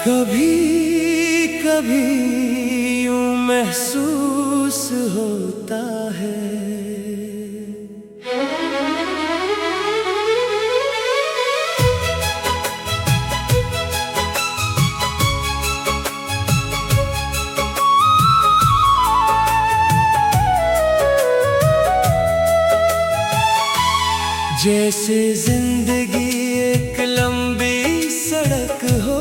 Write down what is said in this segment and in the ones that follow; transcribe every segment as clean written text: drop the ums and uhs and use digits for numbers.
कभी कभी यूं महसूस होता है जैसे जिंदगी एक लंबी सड़क हो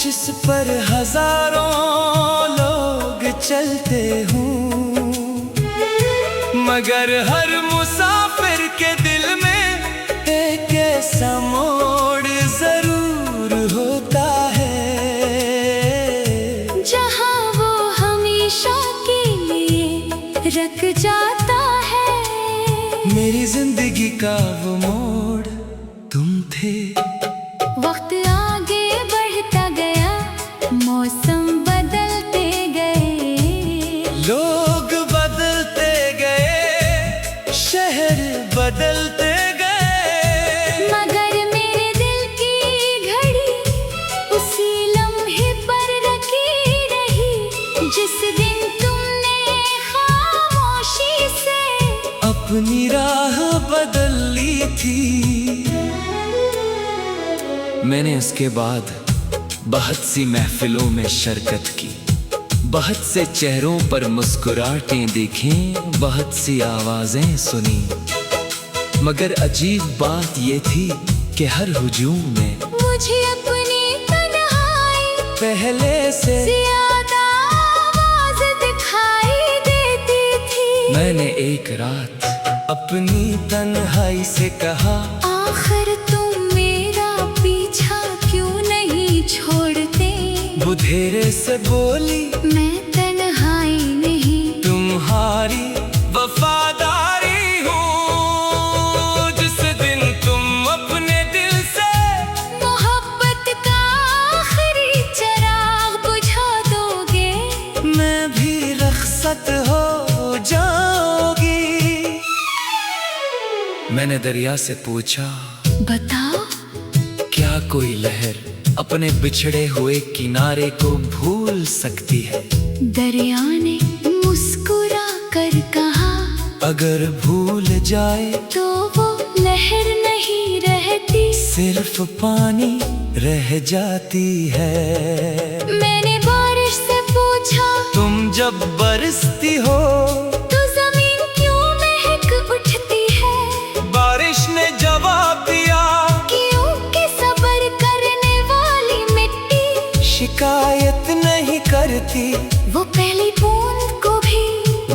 जिस पर हजारों लोग चलते हों, मगर हर मुसाफिर के दिल में एक ऐसा मोड़ जरूर होता है जहां वो हमेशा के लिए रख जाता है। मेरी जिंदगी का वो मोड़ तुम थे। वक्त आगे बढ़ता गया, मौसम बदलते गए, लोग बदलते गए, शहर बदलते गए, मगर मेरे दिल की घड़ी उसी लम्हे पर रखी रही जिस दिन तुमने खामोशी से अपनी राह बदल ली थी। मैंने उसके बाद बहुत सी महफिलों में शिरकत की, बहुत से चेहरों पर मुस्कुराहटें देखीं, बहुत सी आवाजें सुनी, मगर अजीब बात ये थी कि हर हुजूम में मुझे अपनी तन्हाई पहले से ज्यादा आवाज दिखाई देती थी। मैंने एक रात अपनी तन्हाई से कहा, आखिर तुम मेरा पीछा क्यों नहीं छोड़ते? वो धीरे से बोली, मैं तन्हाई नहीं तुम्हारी वफादारी हूँ। जिस दिन तुम अपने दिल से मोहब्बत का आखिरी चिराग बुझा दोगे, मैं भी रख्सत हो जाऊंगी। मैंने दरिया से पूछा, बताओ क्या कोई लहर अपने बिछड़े हुए किनारे को भूल सकती है? दरिया ने मुस्कुरा कर कहा, अगर भूल जाए तो वो लहर नहीं रहती, सिर्फ पानी रह जाती है। मैंने बारिश से पूछा, तुम जब बरसती हो तो जमीन क्यों महक उठती है? बारिश ने जवाब दिया, क्योंकि सब्र करने वाली मिट्टी शिकायत नहीं करती, वो पहली बूंद को भी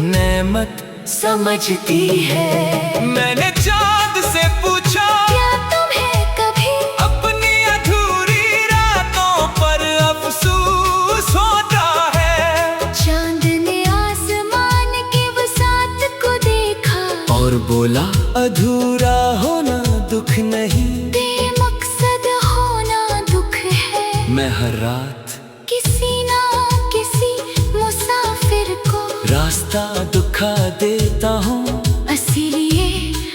नेमत समझती है। मैंने चाँद से पूछा, क्या तुम्हें कभी अपनी अधूरी रातों पर अफसोस होता है? चांद ने आसमान के वसात को देखा और बोला, अधूरा होना दुख नहीं, बेमकसद होना दुख है। मैं हर रात किसी ना किसी मुसाफिर को रास्ता दिखा देता हूँ, इसीलिए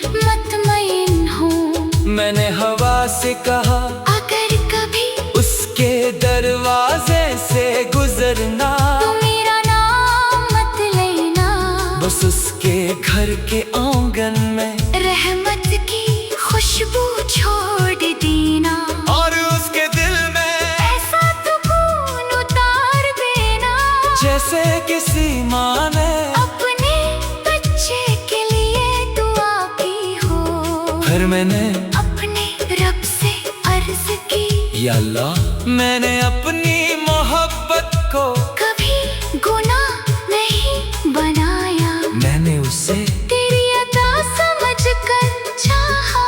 मुतमईन हूँ। मैंने हवा से कहा, अगर कभी उसके दरवाजे से गुजरना, तो मेरा नाम मत लेना, बस उसके घर के आंगन में रहमत की खुशबू छोड़ देना, और उसके दिल में ऐसा सुकून उतार देना जैसे किसी माँ ने अपने बच्चे के लिए दुआ की हो। फिर मैंने अपने रब से अर्ज की, या अल्लाह, मैंने अपनी मोहब्बत को कभी गुनाह नहीं बनाया, मैंने उसे तेरी अता समझ कर चाहा।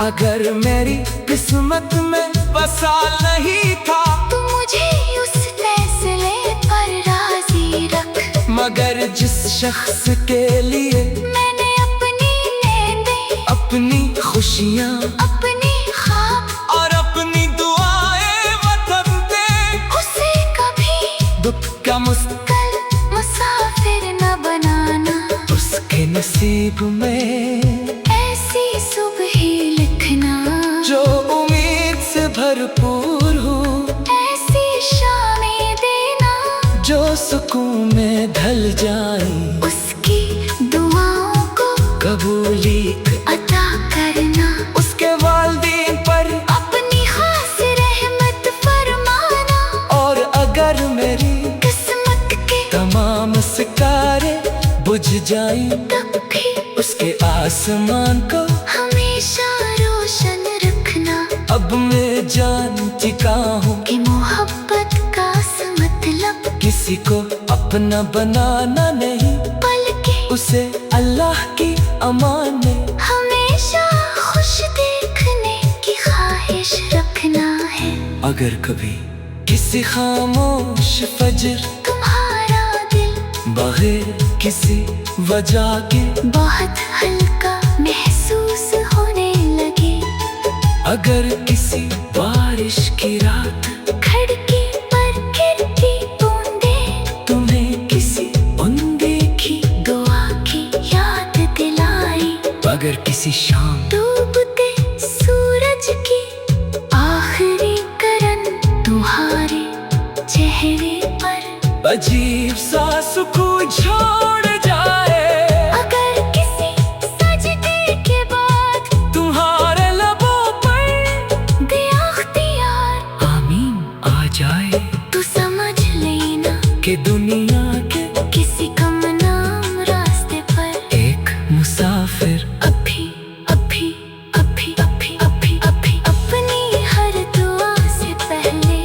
अगर मेरी किस्मत में बसा नहीं था, तू मुझे उस फैसले पर राजी रख, मगर जिस शख्स के लिए मैंने अपनी नींदें, अपनी खुशियाँ अपने ख्वाब और अपनी दुआएं वतन दे, उसे कभी दुख का कल मुसाफिर न बनाना। उसके नसीब में ऐसी सुबह लिखना जो उम्मीद से भरपूर हो। जाए तब भी उसके आसमान को हमेशा रोशन रखना। अब मैं जान चुका हूँ कि मोहब्बत का मतलब किसी को अपना बनाना नहीं, बल्कि उसे अल्लाह की अमान में हमेशा खुश देखने की ख्वाहिश रखना है। अगर कभी किसी खामोश फजर तुम्हारा दिल बगैर किसी वजह के बहुत हल्का महसूस होने लगे, अगर किसी बारिश की रात खिड़की पर गिरती बूंदें तुम्हें किसी अनदेखी दुआ की याद दिलाई, अगर किसी शाम डूबते सूरज की आखिरी किरण तुम्हारे चेहरे पर अजीब सा सुकून छोड़ जाए, अगर किसी सजदे के बाद तुम्हारे लबों पर दिया इख्तियार आमीन आ जाए, तो समझ लेना कि दुनिया के किसी कमनाम रास्ते पर एक मुसाफिर अभी अभी अभी अभी अभी अभी अपनी हर दुआ से पहले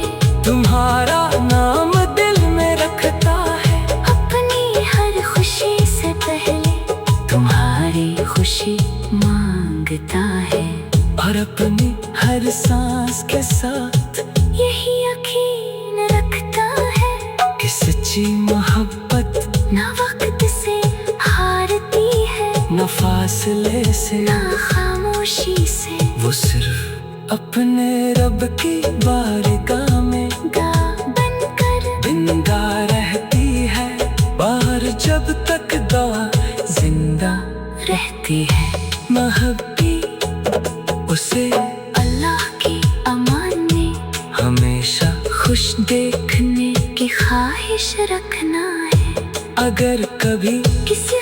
तुम्हारा नाम दिल में रखता है, अपनी हर खुशी से पहले तुम्हारी खुशी मांगता है, और अपनी हर सांस के साथ यही यकीन रखता है कि सच्ची मोहब्बत ना वक्त से हारती है न फासले से, ना खामोशी से, वो सिर्फ अपने रब की बारगाह में गा बनकर जिंदा रहती है, बाहर जब तक दुआ जिंदा रहती है। महबी उसे अल्लाह की अमान में हमेशा खुश देखने की ख्वाहिश रखना है। अगर कभी किसी